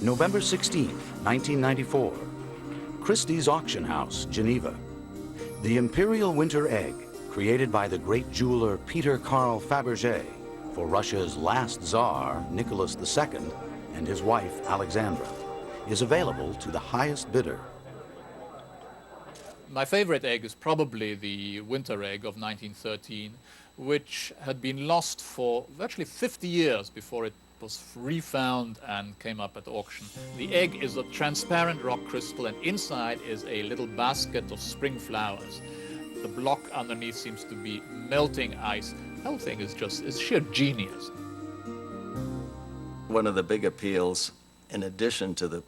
November 16, 1994. Christie's Auction House, Geneva. The Imperial Winter Egg, created by the great jeweler Peter Carl Faberge for Russia's last Tsar, Nicholas II, and his wife, Alexandra, is available to the highest bidder. My favorite egg is probably the winter egg of 1913, which had been lost for virtually 50 years before it was refound and came up at auction. The egg is a transparent rock crystal, and inside is a little basket of spring flowers. The block underneath seems to be melting ice. The whole thing is sheer genius. One of the big appeals, in addition to the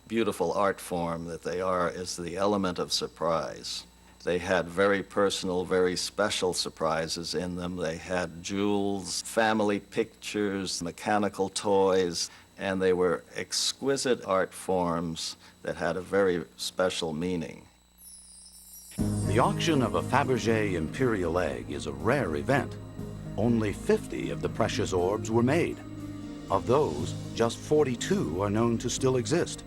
beautiful art form that they are, is the element of surprise. They had very personal, very special surprises in them. They had jewels, family pictures, mechanical toys, and they were exquisite art forms that had a very special meaning. The auction of a Faberge Imperial Egg is a rare event. Only 50 of the precious orbs were made. Of those, just 42 are known to still exist.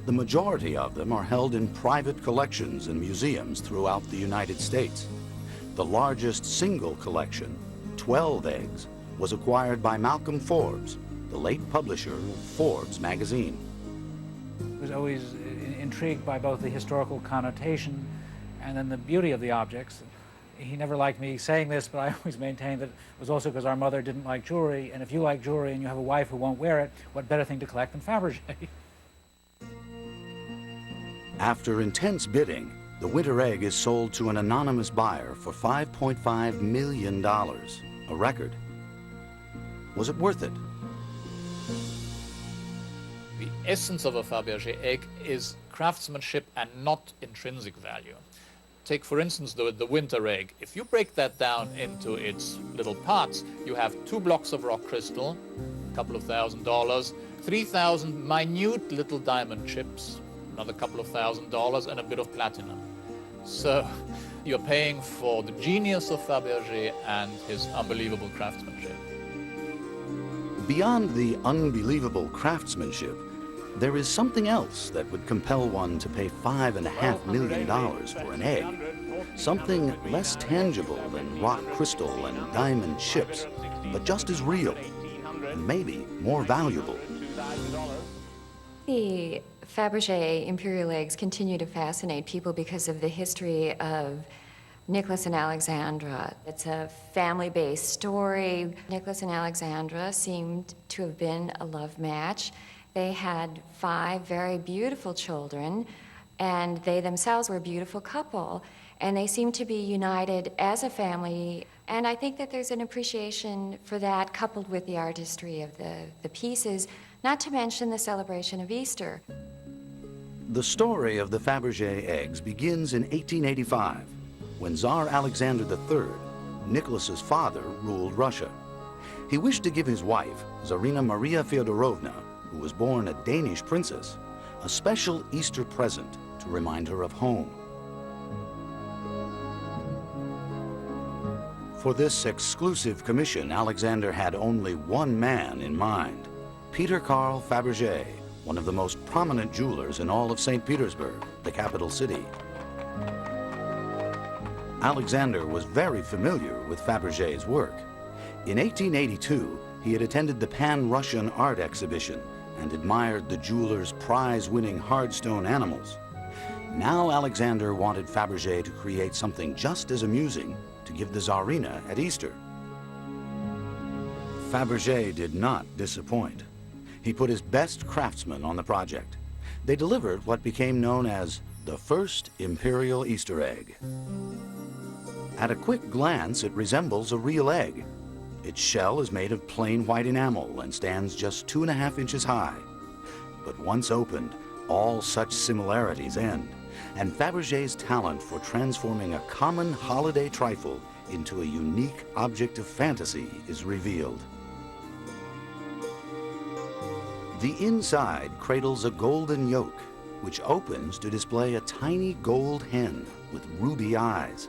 The majority of them are held in private collections and museums throughout the United States. The largest single collection, 12 eggs, was acquired by Malcolm Forbes, the late publisher of Forbes magazine. I was always intrigued by both the historical connotation and then the beauty of the objects. He never liked me saying this, but I always maintained that it was also because our mother didn't like jewelry, and if you like jewelry and you have a wife who won't wear it, what better thing to collect than Faberge? After intense bidding, the winter egg is sold to an anonymous buyer for $5.5 million, a record. Was it worth it? The essence of a Faberge egg is craftsmanship and not intrinsic value. Take, for instance, the winter egg. If you break that down into its little parts, you have 2 blocks of rock crystal, a couple of $1,000s, 3,000 minute little diamond chips, another couple of $1,000s, and a bit of platinum. So you're paying for the genius of Faberge and his unbelievable craftsmanship. Beyond the unbelievable craftsmanship, there is something else that would compel one to pay $5.5 million for an egg. Something less tangible than rock crystal and diamond chips, but just as real, and maybe more valuable. The Faberge Imperial eggs continue to fascinate people because of the history of Nicholas and Alexandra. It's a family-based story. Nicholas and Alexandra seemed to have been a love match. They had 5 very beautiful children, and they themselves were a beautiful couple, and they seemed to be united as a family. And I think that there's an appreciation for that, coupled with the artistry of the pieces, not to mention the celebration of Easter. The story of the Faberge eggs begins in 1885, when Tsar Alexander III, Nicholas's father, ruled Russia. He wished to give his wife, Tsarina Maria Feodorovna, who was born a Danish princess, a special Easter present to remind her of home. For this exclusive commission, Alexander had only one man in mind, Peter Carl Faberge, one of the most prominent jewelers in all of St. Petersburg, the capital city. Alexander was very familiar with Faberge's work. In 1882, he had attended the Pan-Russian art exhibition and admired the jeweler's prize-winning hardstone animals. Now Alexander wanted Faberge to create something just as amusing to give the Tsarina at Easter. Faberge did not disappoint. He put his best craftsmen on the project. They delivered what became known as the first Imperial Easter egg. At a quick glance, it resembles a real egg. Its shell is made of plain white enamel and stands just 2.5 inches high. But once opened, all such similarities end, and Faberge's talent for transforming a common holiday trifle into a unique object of fantasy is revealed. The inside cradles a golden yolk, which opens to display a tiny gold hen with ruby eyes.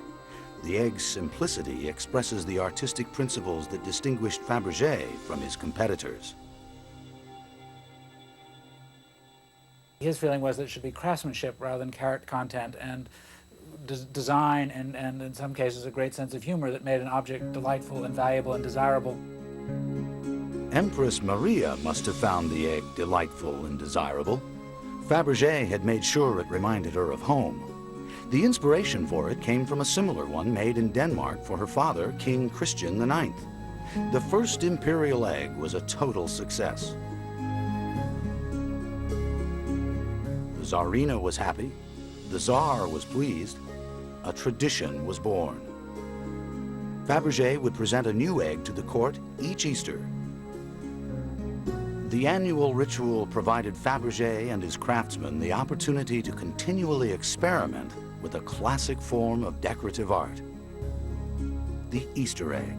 The egg's simplicity expresses the artistic principles that distinguished Faberge from his competitors. His feeling was that it should be craftsmanship rather than carrot content, and design, and in some cases a great sense of humor that made an object delightful and valuable and desirable. Empress Maria must have found the egg delightful and desirable. Faberge had made sure it reminded her of home. The inspiration for it came from a similar one made in Denmark for her father, King Christian IX. The first imperial egg was a total success. The Tsarina was happy, the Tsar was pleased, a tradition was born. Faberge would present a new egg to the court each Easter. The annual ritual provided Faberge and his craftsmen the opportunity to continually experiment with a classic form of decorative art, the Easter egg.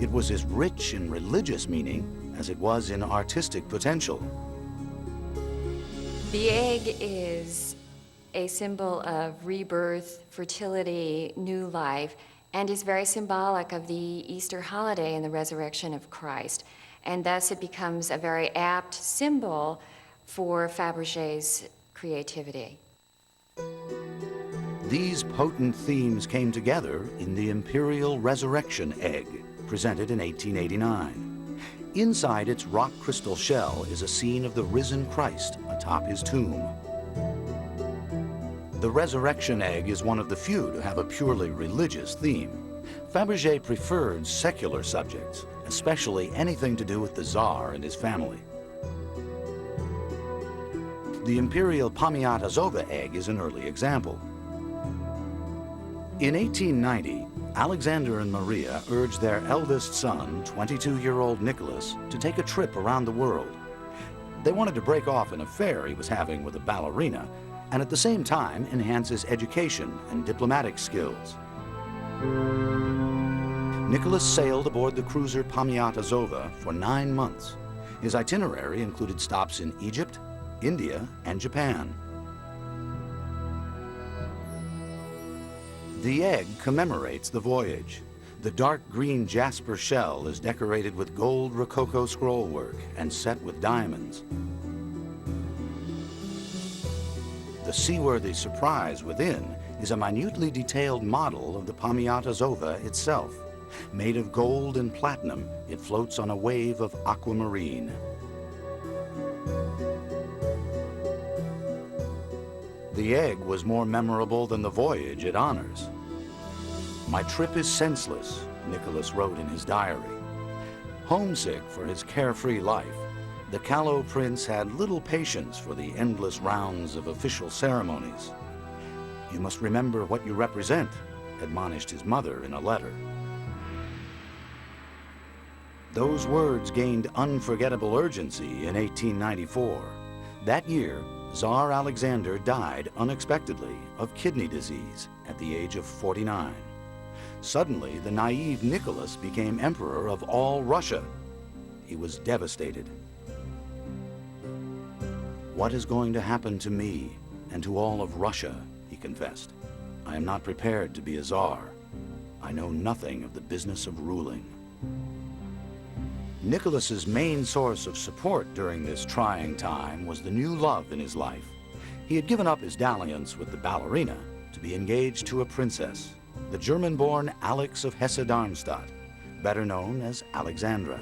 It was as rich in religious meaning as it was in artistic potential. The egg is a symbol of rebirth, fertility, new life, and is very symbolic of the Easter holiday and the resurrection of Christ. And thus it becomes a very apt symbol for Faberge's creativity. These potent themes came together in the Imperial Resurrection Egg, presented in 1889. Inside its rock crystal shell is a scene of the risen Christ atop his tomb. The Resurrection Egg is one of the few to have a purely religious theme. Faberge preferred secular subjects, especially anything to do with the Tsar and his family. The Imperial Pamiatazova egg is an early example. In 1890, Alexander and Maria urged their eldest son, 22-year-old Nicholas, to take a trip around the world. They wanted to break off an affair he was having with a ballerina, and at the same time enhance his education and diplomatic skills. Nicholas sailed aboard the cruiser Pamiatazova for 9 months. His itinerary included stops in Egypt, India, and Japan. The egg commemorates the voyage. The dark green jasper shell is decorated with gold Rococo scrollwork and set with diamonds. The seaworthy surprise within is a minutely detailed model of the Pamiatazova itself. Made of gold and platinum, it floats on a wave of aquamarine. The egg was more memorable than the voyage it honors. "My trip is senseless," Nicholas wrote in his diary. Homesick for his carefree life, the callow prince had little patience for the endless rounds of official ceremonies. "You must remember what you represent," admonished his mother in a letter. Those words gained unforgettable urgency in 1894. That year, Tsar Alexander died unexpectedly of kidney disease at the age of 49. Suddenly, the naive Nicholas became emperor of all Russia. He was devastated. "What is going to happen to me and to all of Russia?" he confessed. "I am not prepared to be a Tsar. I know nothing of the business of ruling." Nicholas's main source of support during this trying time was the new love in his life. He had given up his dalliance with the ballerina to be engaged to a princess, the German-born Alex of Hesse-Darmstadt, better known as Alexandra.